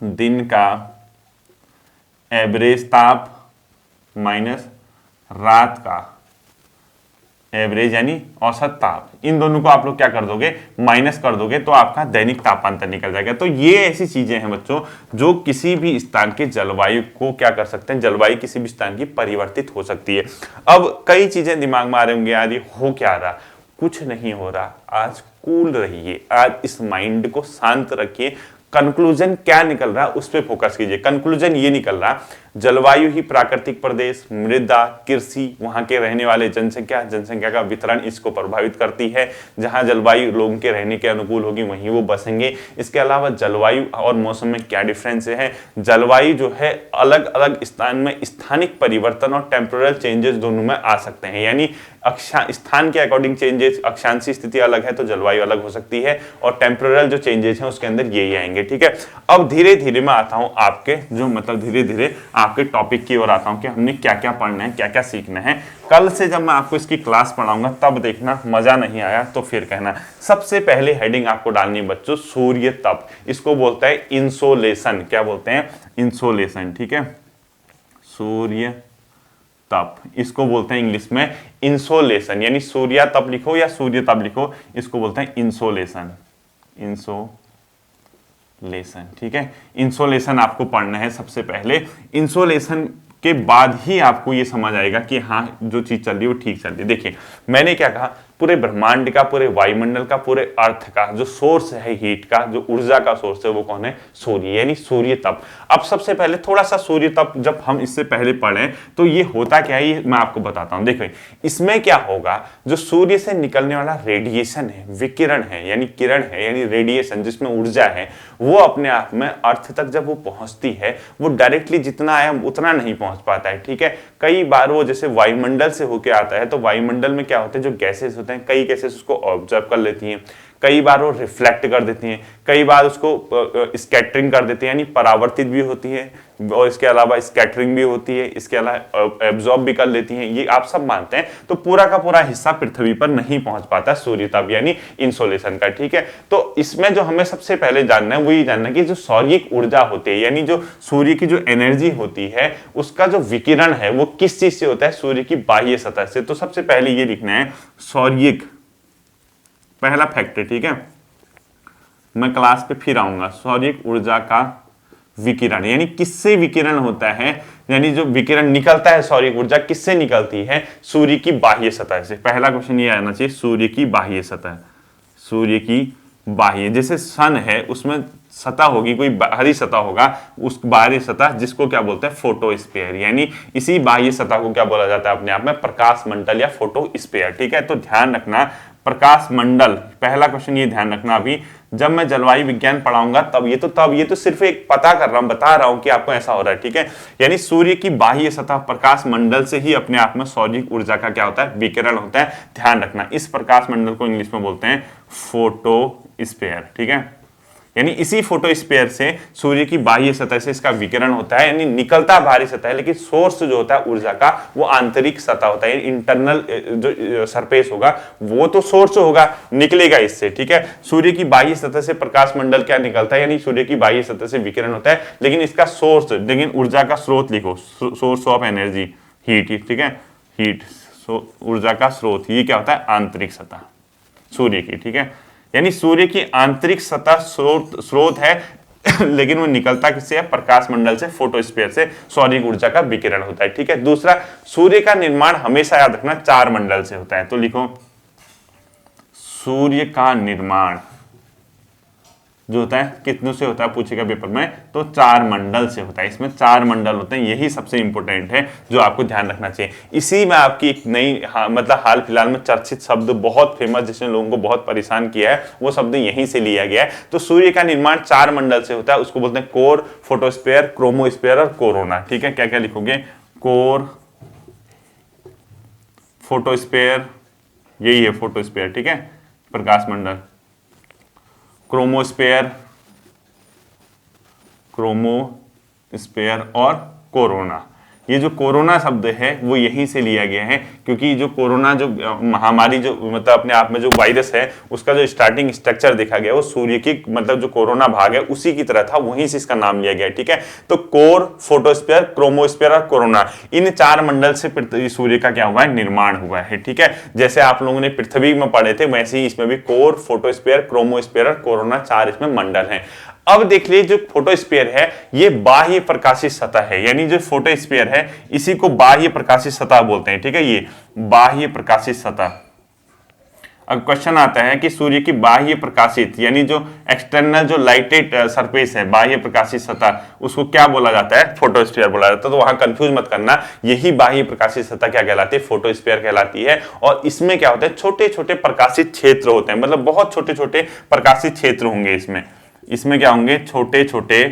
Speaker 1: दिन का एवरेज ताप माइनस रात का एवरेज यानी औसत ताप, इन दोनों को आप लोग क्या कर दोगे, माइनस कर दोगे, तो आपका दैनिक तापांतर निकल जाएगा। तो ये ऐसी चीजें हैं बच्चों जो किसी भी स्थान के जलवायु को क्या कर सकते हैं, जलवायु किसी भी स्थान की परिवर्तित हो सकती है। अब कई चीजें दिमाग में आ रहे होंगे, यार ये हो क्या रहा, कुछ नहीं हो रहा, आज कूल रहिए, आज इस माइंड को शांत रखिए। कंक्लूजन क्या निकल रहा है उस पर फोकस कीजिए। कंक्लूजन ये निकल रहा, जलवायु ही प्राकृतिक प्रदेश, मृदा, कृषि, वहां के रहने वाले जनसंख्या का वितरण इसको प्रभावित करती है। जहां जलवायु लोगों के रहने के अनुकूल होगी वहीं वो बसेंगे। इसके अलावा जलवायु और मौसम में क्या डिफरेंस है, जलवायु जो है अलग अलग स्थान में स्थानिक परिवर्तन और टेम्पोरल चेंजेस दोनों में आ सकते हैं, यानी स्थान के अकॉर्डिंग चेंजेस, अक्षांशीय स्थिति अलग है तो जलवायु अलग हो सकती है, और टेम्पोरल जो चेंजेस हैं उसके अंदर यही आएंगे, ठीक है। अब धीरे धीरे मैं आता हूं आपके जो मतलब धीरे धीरे आपके टॉपिक की ओर आता हूं कि हमने क्या क्या पढ़ना है, क्या क्या सीखना है। कल से जब मैं आपको इसकी क्लास पढ़ाऊंगा तब देखना, मजा नहीं आया तो फिर कहना। सबसे पहले हेडिंग आपको डालनी है बच्चों, सूर्य तप, इसको बोलता है इंसोलेशन, क्या बोलते हैं, इंसोलेशन, ठीक है, सूर्य तप, इसको बोलते हैं इंग्लिश में इंसोलेशन, यानी सूर्य तप लिखो या सूर्य तप लिखो, इसको बोलते हैं इंसोलेशन, इंसोलेशन, ठीक है। इंसोलेशन आपको पढ़ना है सबसे पहले। इंसोलेशन के बाद ही आपको ये समझ आएगा कि हाँ जो चीज चल रही है वो ठीक चल रही है। देखिए मैंने क्या कहा, पूरे ब्रह्मांड का, पूरे वायुमंडल का, पूरे अर्थ का जो सोर्स है हीट का, जो ऊर्जा का सोर्स है वो कौन है, सूर्य, यानी सूर्य तप। अब सबसे पहले थोड़ा सा सूर्य तप जब हम इससे पहले पढ़ें तो ये होता क्या है, ये मैं आपको बताता हूं। देखो इसमें क्या होगा, जो सूर्य से निकलने वाला रेडिएशन है, विकिरण है, यानी किरण है, यानी रेडिएशन जिसमें ऊर्जा है, वो अपने आप में अर्थ तक जब वो पहुंचती है वो डायरेक्टली जितना आया उतना नहीं पहुंच पाता है, ठीक है। कई बार वो जैसे वायुमंडल से होके आता है, तो वायुमंडल में क्या होते हैं, जो गैसेस होते हैं, कई गैसेस उसको ऑब्जर्व कर लेती हैं, कई बार वो रिफ्लेक्ट कर देती हैं, कई बार उसको स्कैटरिंग कर देती हैं, यानी परावर्तित भी होती है, और इसके अलावा स्कैटरिंग भी होती है, इसके अलावा एब्जॉर्ब भी कर लेती हैं, ये आप सब मानते हैं। तो पूरा का पूरा हिस्सा पृथ्वी पर नहीं पहुंच पाता सूर्य तप यानी इंसोलेशन का, ठीक है। तो इसमें जो हमें सबसे पहले जानना है वो ये जानना है कि जो सौर्यिक ऊर्जा होती है, यानी जो सूर्य की जो एनर्जी होती है उसका जो विकिरण है वो किस चीज से होता है, सूर्य की बाह्य सतह से। तो सबसे पहले ये लिखना है सौर्यिक, पहला फैक्ट है, ठीक है। मैं क्लास पे फिर आऊंगा, सौर्यिक ऊर्जा का विकिरण, यानी किससे विकिरण होता है, यानी जो विकिरण निकलता है सौर्यिक ऊर्जा किससे निकलती है, सूर्य की बाह्य सतह से। पहला क्वेश्चन ये आना चाहिए, सूर्य की बाह्य सतह, सूर्य की बाह्य, जैसे सन है उसमें सतह होगी, कोई बाहरी सतह होगा, उस बाहरी सतह जिसको क्या बोलते हैं, फोटोस्फीयर, यानी इसी बाह्य सतह को क्या बोला जाता है अपने आप में, प्रकाश मंडल या फोटोस्फीयर, ठीक है। तो ध्यान रखना प्रकाश मंडल, पहला क्वेश्चन ये ध्यान रखना, अभी जब मैं जलवायु विज्ञान पढ़ाऊंगा तब ये तो सिर्फ एक पता कर रहा हूं, बता रहा हूं कि आपको ऐसा हो रहा है, ठीक है। यानी सूर्य की बाह्य सतह प्रकाश मंडल से ही अपने आप में सौर ऊर्जा का क्या होता है, विकिरण होता है। ध्यान रखना, इस प्रकाश मंडल को इंग्लिश में बोलते हैं फोटोस्फीयर, ठीक है। यानी इसी फोटोस्फीयर से सूर्य की बाह्य सतह से इसका विकिरण होता है, यानी निकलता बाहरी सतह है, लेकिन सोर्स जो होता है ऊर्जा का वो आंतरिक सतह होता है, इंटरनल जो सरफेस होगा वो तो सोर्स होगा, निकलेगा इससे, ठीक है। सूर्य की बाह्य सतह से प्रकाश मंडल क्या निकलता है, यानी सूर्य की बाह्य सतह से विकिरण होता है, लेकिन इसका सोर्स, लेकिन ऊर्जा का स्रोत लिखो, सोर्स ऑफ एनर्जी हीट, ठीक है, हीट, ऊर्जा का स्रोत, ये क्या होता है, आंतरिक सतह सूर्य की, ठीक है। यानी सूर्य की आंतरिक सतह स्रोत है लेकिन वो निकलता किससे है, प्रकाश मंडल से, फोटोस्फीयर से सौर ऊर्जा का विकिरण होता है, ठीक है। दूसरा, सूर्य का निर्माण हमेशा याद रखना 4 मंडल से होता है, तो लिखो सूर्य का निर्माण जो होता है कितनों से होता है, पूछेगा पेपर में, तो 4 मंडल से होता है। इसमें 4 मंडल होते हैं, यही सबसे इंपॉर्टेंट है जो आपको ध्यान रखना चाहिए। इसी में आपकी एक नई मतलब हाल फिलहाल में चर्चित शब्द, बहुत फेमस, जिसने लोगों को बहुत परेशान किया है, वो शब्द यहीं से लिया गया है। तो सूर्य का निर्माण 4 मंडल से होता है, उसको बोलते हैं कोर, फोटोस्फीयर, क्रोमोस्फीयर और कोरोना, ठीक है। क्या क्या लिखोगे, कोर, फोटोस्फीयर, यही है फोटोस्फीयर, ठीक है, प्रकाश मंडल, क्रोमोस्फीयर, और कोरोना। ये जो कोरोना शब्द है वो यहीं से लिया गया है, क्योंकि जो कोरोना, जो महामारी, जो मतलब अपने आप में जो वायरस है, उसका जो स्टार्टिंग स्ट्रक्चर देखा गया वो सूर्य की, मतलब जो कोरोना भाग है उसी की तरह था, वहीं से इसका नाम लिया गया है, ठीक है। तो कोर, फोटोस्फीयर, क्रोमोस्फीयर और कोरोना, इन 4 मंडल से सूर्य का क्या हुआ है, निर्माण हुआ है, ठीक है। जैसे आप लोगों ने पृथ्वी में पढ़े थे, वैसे ही इसमें भी कोर, फोटोस्फीयर, क्रोमोस्फीयर और कोरोना, 4 इसमें मंडल हैं। अब देख लीजिए, जो फोटोस्फीयर है ये बाह्य प्रकाशित सतह है, यानी जो फोटोस्फीयर है इसी को बाह्य प्रकाशित सतह बोलते हैं, ठीक है, ये बाह्य प्रकाशित सतह। अब क्वेश्चन आता है कि सूर्य की बाह्य प्रकाशित, यानी जो एक्सटर्नल जो लाइटेड सरफेस है, बाह्य प्रकाशित सतह, उसको क्या बोला जाता है, फोटोस्फीयर बोला जाता है। तो वहां कंफ्यूज मत करना, यही बाह्य प्रकाशित सतह क्या कहलाती है, फोटोस्फीयर कहलाती है। और इसमें क्या होता है, छोटे छोटे प्रकाशित क्षेत्र होते हैं, मतलब बहुत छोटे छोटे प्रकाशित क्षेत्र होंगे इसमें क्या होंगे, छोटे छोटे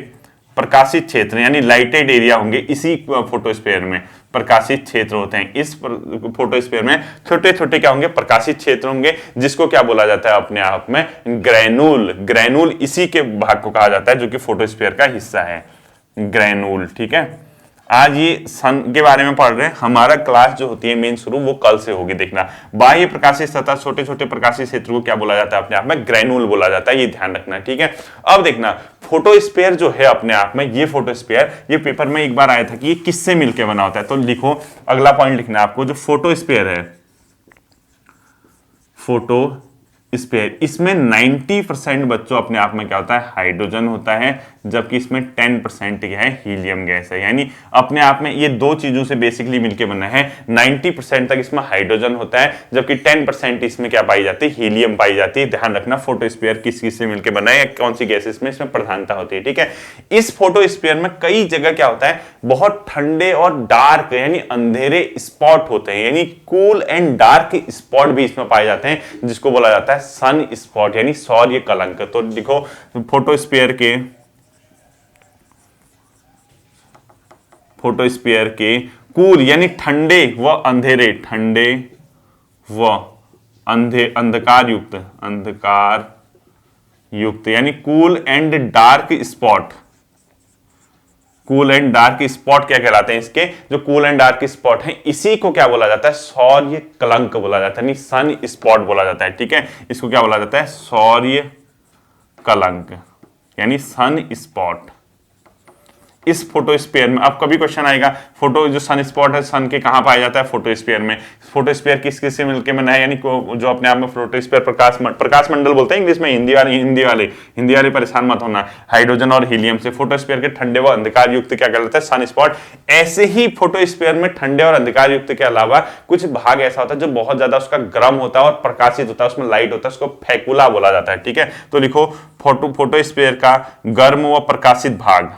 Speaker 1: प्रकाशित क्षेत्र, यानी लाइटेड एरिया होंगे। इसी फोटोस्फीयर में प्रकाशित क्षेत्र होते हैं, इस फोटोस्फीयर में छोटे छोटे क्या होंगे, प्रकाशित क्षेत्र होंगे, जिसको क्या बोला जाता है अपने आप में, ग्रैनूल इसी के भाग को कहा जाता है जो कि फोटोस्फीयर का हिस्सा है, ग्रैनूल, ठीक है। आज ये सन के बारे में पढ़ रहे हैं, हमारा क्लास जो होती है मेन शुरू वो कल से होगी, देखना। बाह्य प्रकाशित सतह, छोटे छोटे प्रकाशित क्षेत्र को क्या बोला जाता है, अपने आप में ग्रैनूल बोला जाता है, ये ध्यान रखना, ठीक है। अब देखना, फोटोस्फीयर जो है अपने आप में, ये फोटोस्फीयर, ये पेपर में एक बार आया था कि ये किससे मिलकर बना होता है, तो लिखो, अगला पॉइंट लिखना है आपको, जो फोटोस्फीयर है, फोटोस्फीयर, इसमें 90% बच्चों अपने आप में क्या होता है, हाइड्रोजन होता है, जबकि इसमें 10% क्या है, हीलियम गैस है। यानी अपने आप में ये दो चीजों से बेसिकली मिलके बना है। 90% तक इसमें हाइड्रोजन होता है, जबकि 10% इसमें क्या पाई जाती है, हीलियम पाई जाती है। ध्यान रखना, फोटोस्फीयर किस किस से मिलकर बना है, कौन सी गैसेस में इसमें प्रधानता होती है, ठीक है। इस फोटोस्फीयर में कई जगह क्या होता है, बहुत ठंडे और डार्क, यानी अंधेरे स्पॉट होते हैं, यानी कूल एंड डार्क स्पॉट भी इसमें पाए जाते हैं, जिसको बोला जाता है सन स्पॉट, यानी सौर्य कलंक। तो देखो, फोटोस्फीयर के कूल यानी ठंडे व अंधेरे, ठंडे व अंधकार युक्त यानी cool and dark spot. Cool and dark spot क्या कहलाते हैं, इसके जो कूल एंड डार्क स्पॉट हैं, इसी को क्या बोला जाता है, सौर्य कलंक बोला जाता है, यानी सन स्पॉट बोला जाता है, ठीक है। इसको क्या बोला जाता है, सौर्य कलंक, यानी सन स्पॉट। इस फोटोस्फीयर में अब कभी क्वेश्चन आएगा, फोटो जो सन स्पॉट है, सन के कहां पाया जाता है, फोटोस्फीयर में। फोटोस्फीयर किस किस से मिलकर बना है, यानी जो अपने आप में फोटोस्फीयर, प्रकाश मंडल बोलते हैं इंग्लिश में, हिंदी वाले परेशान मत होना, हाइड्रोजन और हीलियम से। फोटोस्फीयर के ठंडे व अंधकार युक्त क्या कहलाता है, सन स्पॉट। ऐसे ही फोटोस्फीयर में ठंडे और अंधकार युक्त के अलावा कुछ भाग ऐसा होता है जो बहुत ज्यादा उसका गर्म होता है और प्रकाशित होता है, उसमें लाइट होता है, उसको फेकुला बोला जाता है, ठीक है। तो लिखो, फोटोस्फीयर का गर्म व प्रकाशित भाग,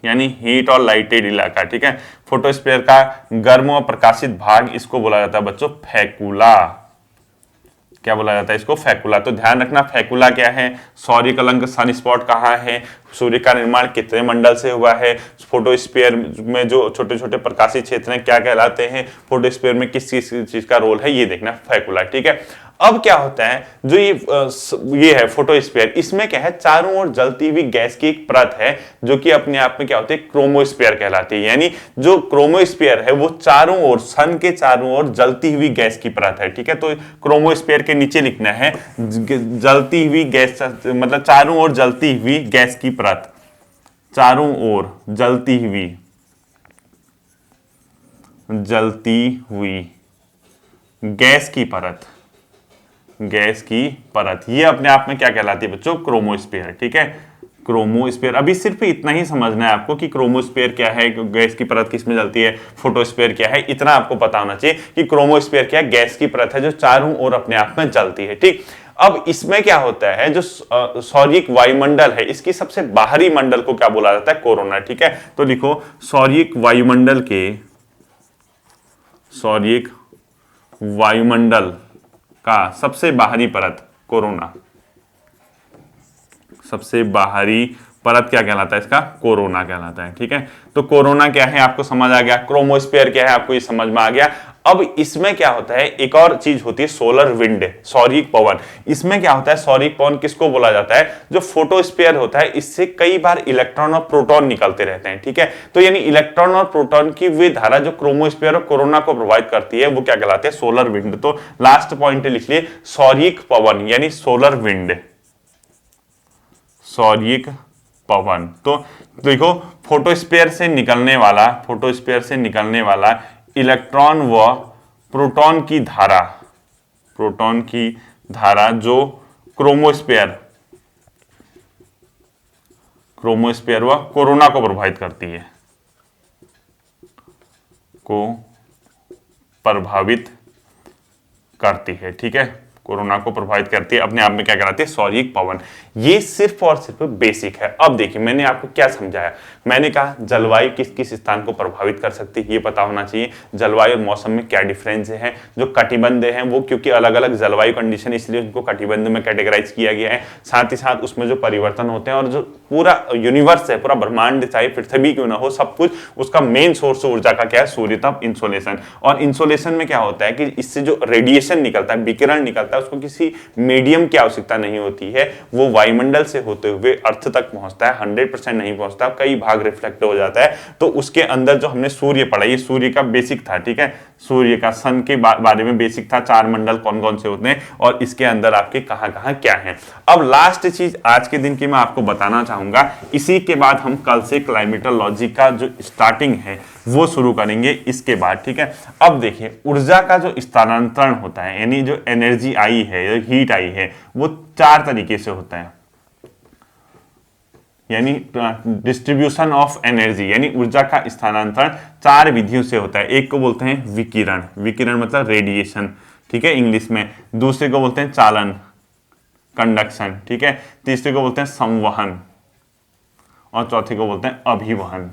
Speaker 1: यानी हीट और लाइटेड इलाका, ठीक है। फोटोस्फीयर का गर्म और प्रकाशित भाग, इसको बोला जाता है बच्चों फेकुला, क्या बोला जाता है इसको, फैकुला। तो ध्यान रखना फैकुला क्या है, सौर्य कलंक सन स्पॉट कहाँ है, सूर्य का निर्माण कितने मंडल से हुआ है, फोटोस्फीयर में जो छोटे छोटे प्रकाशीय क्षेत्र हैं क्या कहलाते हैं, फोटोस्फीयर में किस चीज का रोल है, ये देखना फैकुला। ठीक है, अब क्या होता है जो ये है फोटोस्फीयर, इसमें क्या है चारों ओर जलती हुई गैस की एक परत है जो कि अपने आप में क्या होती है क्रोमोस्फीयर कहलाती है। यानी जो क्रोमोस्फीयर है वो चारों ओर, सन के चारों ओर जलती हुई गैस की परत है। ठीक है, तो क्रोमोस्फीयर के नीचे लिखना है जलती हुई गैस, मतलब चारों ओर जलती हुई गैस की परत, चारों ओर जलती हुई गैस की परत, गैस की परत, ये अपने आप में क्या कहलाती है बच्चों, क्रोमोस्फीयर। ठीक है, क्रोमोस्फीयर। अभी सिर्फ इतना ही समझना है आपको कि क्रोमोस्फीयर क्या है, गैस की परत किसमें जलती है, फोटोस्फीयर क्या है, इतना आपको पता होना चाहिए कि क्रोमोस्फीयर क्या है, गैस की परत है जो चारों ओर अपने आप में जलती है। ठीक, अब इसमें क्या होता है जो सौर्यिक वायुमंडल है, इसकी सबसे बाहरी मंडल को क्या बोला जाता है, कोरोना। ठीक है, तो लिखो सौर्यिक वायुमंडल का सबसे बाहरी परत कोरोना, सबसे बाहरी परत क्या कहलाता है इसका, कोरोना कहलाता है। ठीक है, तो कोरोना क्या है आपको समझ आ गया, क्रोमोस्फीयर क्या है आपको ये समझ में आ गया। अब इसमें क्या होता है, एक और चीज होती है सोलर विंड, सौर्यिक पवन। इसमें क्या होता है, सौर्यिक पवन किसको बोला जाता है, जो फोटोस्फीयर होता है इससे कई बार इलेक्ट्रॉन और प्रोटॉन निकलते रहते हैं। ठीक है, तो यानी इलेक्ट्रॉन और प्रोटॉन की वे धारा जो क्रोमोस्फीयर और कोरोना को प्रभावित करती है वो क्या कहलाते हैं, सोलर विंड। तो लास्ट पॉइंट लिख लिए सौर्यिक पवन यानी सोलर विंड, सौर्यिक पवन। तो देखो फोटोस्फीयर से निकलने वाला इलेक्ट्रॉन व प्रोटॉन की धारा जो क्रोमोस्फीयर व कोरोना को प्रभावित करती है, ठीक है, कोरोना को प्रभावित करती है, अपने आप में क्या कराती है, सौर्यिक पवन। ये सिर्फ और सिर्फ बेसिक है। अब देखिए मैंने आपको क्या समझाया, मैंने कहा जलवायु किस किस स्थान को प्रभावित कर सकती है ये पता होना चाहिए, जलवायु और मौसम में क्या डिफरेंस है, जो कटिबंध हैं वो क्योंकि अलग अलग जलवायु कंडीशन इसलिए उनको कटिबंध में कैटेगराइज किया गया है, साथ ही साथ उसमें जो परिवर्तन होते हैं और जो पूरा यूनिवर्स है, पूरा ब्रह्मांड चाहे पृथ्वी क्यों ना हो, सब कुछ उसका मेन सोर्स ऊर्जा का क्या है, सूर्य ताप, इंसोलेशन। और इंसोलेशन में क्या होता है कि इससे जो रेडिएशन निकलता है, विकिरण निकलता है, उसको किसी मीडियम की आवश्यकता नहीं होती है, वो वायुमंडल से होते हुए अर्थ तक पहुंचता है, 100% नहीं पहुंचता, कई भाग रिफ्लेक्ट हो जाता है। तो उसके अंदर जो हमने सूर्य पढ़ा, ये सूर्य का बेसिक था, ठीक है, सूर्य का सन के बारे में बेसिक था, 4 मंडल कौन कौन से होते हैं और इसके अंदर आपके कहां कहां क्या है। अब लास्ट चीज आज के दिन की मैं आपको बताना चाहूंगा, इसी के बाद हम कल से क्लाइमेटोलॉजी का जो स्टार्टिंग है वो शुरू करेंगे इसके बाद, ठीक है। अब देखिए ऊर्जा का जो स्थानांतरण होता है, यानी जो एनर्जी आई है, जो हीट आई है, वो 4 तरीके से होता है, यानी डिस्ट्रीब्यूशन ऑफ एनर्जी, यानी ऊर्जा का स्थानांतरण 4 विधियों से होता है। एक को बोलते हैं विकिरण, विकिरण मतलब रेडिएशन, ठीक है, इंग्लिश में। दूसरे को बोलते हैं चालन, कंडक्शन, ठीक है। तीसरे को बोलते हैं संवहन और चौथे को बोलते हैं अभिवहन।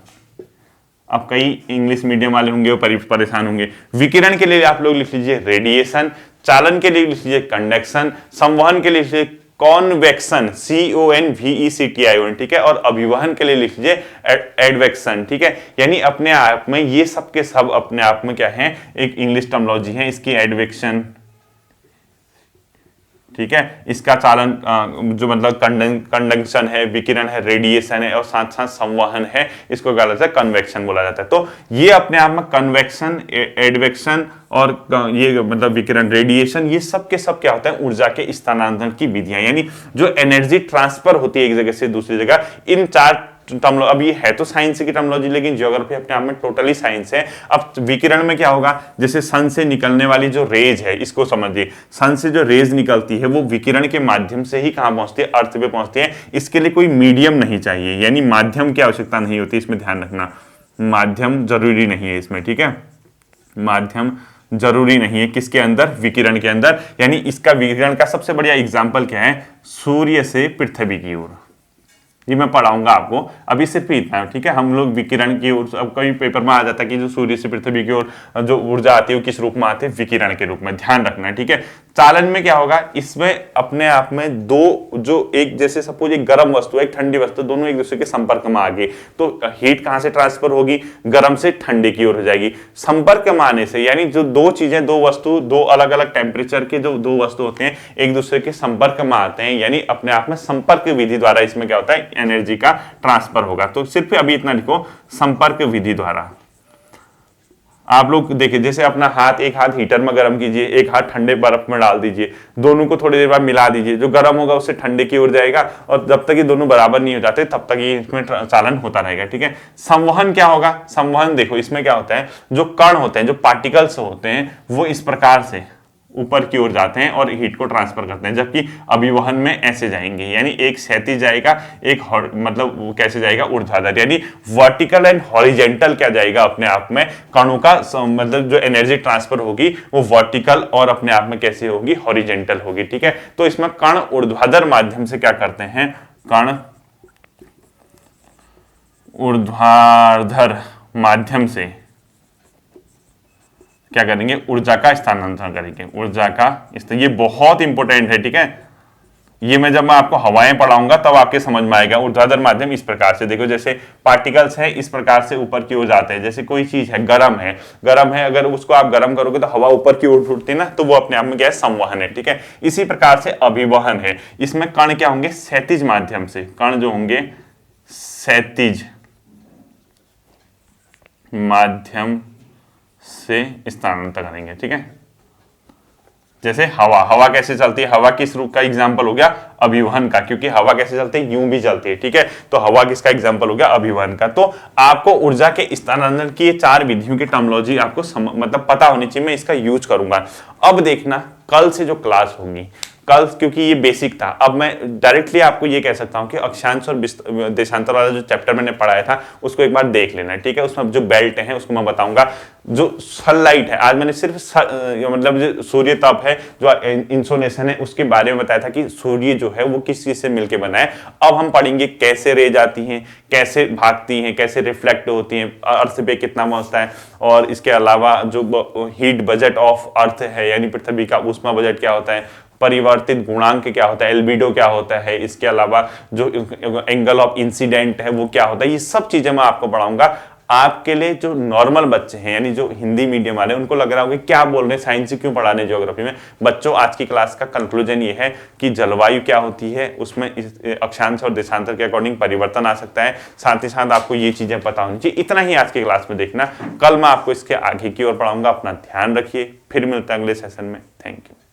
Speaker 1: अब कई इंग्लिश मीडियम वाले होंगे वो परेशान होंगे। विकिरण के लिए आप लोग लिख लीजिए रेडिएशन, चालन के लिए लिख लीजिए कंडक्शन, संवहन के लिए लिख लीजिए कॉन्वेक्शन, CONVECTION, ठीक है, और अभिवहन के लिए लिख लीजिए एडवेक्शन, ठीक है। यानी अपने आप में ये सब के सब अपने आप में क्या है, एक इंग्लिश टर्मिनोलॉजी है, इसकी एडवेक्शन, ठीक है, इसका चालन जो मतलब कंडक्शन है, विकिरण है, रेडिएशन है और साथ साथ संवहन है, इसको क्या बोलते हैं, कन्वेक्शन बोला जाता है। तो ये अपने आप में कन्वेक्शन, एडवेक्शन और ये मतलब विकिरण, रेडिएशन, ये सब के सब क्या होता है, ऊर्जा के स्थानांतरण की विधियां, यानी जो एनर्जी ट्रांसफर होती है एक जगह से दूसरी जगह, इन 4 टर्मिनोलॉजी। अब ये है तो साइंस की टर्मिनोलॉजी, लेकिन ज्योग्राफी अपने आप में टोटली साइंस है। अब विकिरण में क्या होगा, जैसे सन से निकलने वाली जो रेज है, इसको समझिए, सन से जो रेज निकलती है वो विकिरण के माध्यम से ही कहां पहुंचती है, अर्थ पे पहुंचती है। इसके लिए कोई मीडियम नहीं चाहिए, यानी माध्यम की आवश्यकता नहीं होती, इसमें ध्यान रखना, माध्यम जरूरी नहीं है इसमें, ठीक है, माध्यम जरूरी नहीं है किसके अंदर, विकिरण के अंदर। यानी इसका विकिरण का सबसे बढ़िया एग्जाम्पल क्या है, सूर्य से पृथ्वी की ओर, ये मैं पढ़ाऊंगा आपको, अभी सिर्फ इतना है, ठीक है। हम लोग विकिरण की ओर, अब कई पेपर में आ जाता है कि जो सूर्य से पृथ्वी की ओर जो ऊर्जा आती है वो किस रूप में आती है, विकिरण के रूप में, ध्यान रखना है, ठीक है। चालन में क्या होगा, इसमें अपने आप में दो जो एक जैसे सपोज एक गर्म वस्तु है एक ठंडी वस्तु, दोनों एक दूसरे के संपर्क में आ गई तो हीट कहां से ट्रांसफर होगी, गर्म से ठंडे की ओर हो जाएगी। संपर्क में आने से यानी जो दो चीजें, दो वस्तु, दो अलग अलग टेम्परेचर के जो दो वस्तु होते हैं एक दूसरे के संपर्क में आते हैं, यानी अपने आप में संपर्क विधि द्वारा इसमें क्या होता है, एनर्जी का ट्रांसफर होगा। तो सिर्फ अभी इतना लिखो, संपर्क विधि द्वारा। आप लोग देखिए, जैसे अपना हाथ, एक हाथ हीटर में गर्म कीजिए, एक हाथ ठंडे बर्फ में डाल दीजिए, दोनों को थोड़ी देर बाद मिला दीजिए, जो गर्म होगा उससे ठंडे की ओर जाएगा और जब तक ये दोनों बराबर नहीं हो जाते तब तक ये इसमें चालन होता रहेगा। ठीक है। संवहन क्या होगा, संवहन देखो इसमें क्या होता है, जो कण होते हैं, जो पार्टिकल्स होते हैं वो इस प्रकार से ऊपर की ओर जाते हैं और हीट को ट्रांसफर करते हैं, जबकि अभिवहन में ऐसे जाएंगे, यानी एक क्षैतिज जाएगा, एक मतलब वो कैसे जाएगा, ऊर्ध्वाधर, यानी वर्टिकल एंड हॉरिजेंटल क्या जाएगा अपने आप में, कणों का मतलब जो एनर्जी ट्रांसफर होगी वो वर्टिकल और अपने आप में कैसे होगी, हॉरिजेंटल होगी। ठीक है। तो इसमें कण ऊर्ध्वाधर माध्यम से क्या करते हैं, कण ऊर्ध्वाधर माध्यम से क्या करेंगे, ऊर्जा का स्थानांतरण करेंगे, ऊर्जा का। ये बहुत इंपॉर्टेंट है। ठीक है। ये मैं जब मैं आपको हवाएं पढ़ाऊंगा तब आपके समझ में आएगा। ऊर्ध्वाधर माध्यम इस प्रकार से देखो, जैसे पार्टिकल्स है इस प्रकार से ऊपर की ओर जाते हैं, जैसे कोई चीज है गर्म है, अगर उसको आप गर्म करोगे तो हवा ऊपर की ओर उठती है ना, तो वो अपने आप में क्या है, संवहन है। ठीक है। इसी प्रकार से अभिवहन है, इसमें कण क्या होंगे, क्षैतिज माध्यम से, कण जो होंगे क्षैतिज माध्यम से स्थानांतरण करेंगे। ठीक है। जैसे हवा कैसे चलती है, हवा किस रूप का एग्जांपल हो गया, अभिवहन का, क्योंकि हवा कैसे चलती है, यूं भी चलती है। ठीक है। तो हवा किसका एग्जांपल हो गया, अभिवहन का। तो आपको ऊर्जा के स्थानांतरण की ये चार विधियों की टर्मिनोलॉजी आपको मतलब पता होनी चाहिए, मैं इसका यूज करूंगा। अब देखना कल से जो क्लास होगी, कल, क्योंकि ये बेसिक था, अब मैं डायरेक्टली आपको ये कह सकता हूं कि अक्षांश और देशांतर वाला जो चैप्टर मैंने पढ़ाया था उसको एक बार देख लेना। ठीक है। उसमें जो बेल्ट है उसको मैं बताऊंगा, जो सनलाइट है, आज मैंने सिर्फ मतलब जो सूर्य तप है, जो इंसोलेशन है, उसके बारे में बताया था कि सूर्य जो है वो किस चीज से मिलकर बना है। अब हम पढ़ेंगे कैसे रेज आती हैं, कैसे भागती हैं, कैसे रिफ्लेक्ट होती हैं, अर्थ पे कितना पहुंचता है, और इसके अलावा जो हीट बजट ऑफ अर्थ है यानी पृथ्वी का, उसमें बजट क्या होता है, परिवर्तित गुणांक क्या होता है, एल्बिडो क्या होता है, इसके अलावा जो एंगल ऑफ इंसिडेंट है वो क्या होता है, ये सब चीजें मैं आपको पढ़ाऊंगा। आपके लिए जो नॉर्मल बच्चे हैं, यानी जो हिंदी मीडियम वाले, उनको लग रहा होगा क्या बोल रहे हैं, साइंस क्यों पढ़ाने ज्योग्राफी में। बच्चों, आज की क्लास का कंक्लूजन ये है कि जलवायु क्या होती है, उसमें अक्षांश और देशांतर के अकॉर्डिंग परिवर्तन आ सकता है, साथ ही साथ आपको ये चीजें पता होनी चाहिए। इतना ही आज की क्लास में देखना, कल मैं आपको इसके आगे की ओर पढ़ाऊंगा। अपना ध्यान रखिए, फिर मिलता है अगले सेशन में। Thank you.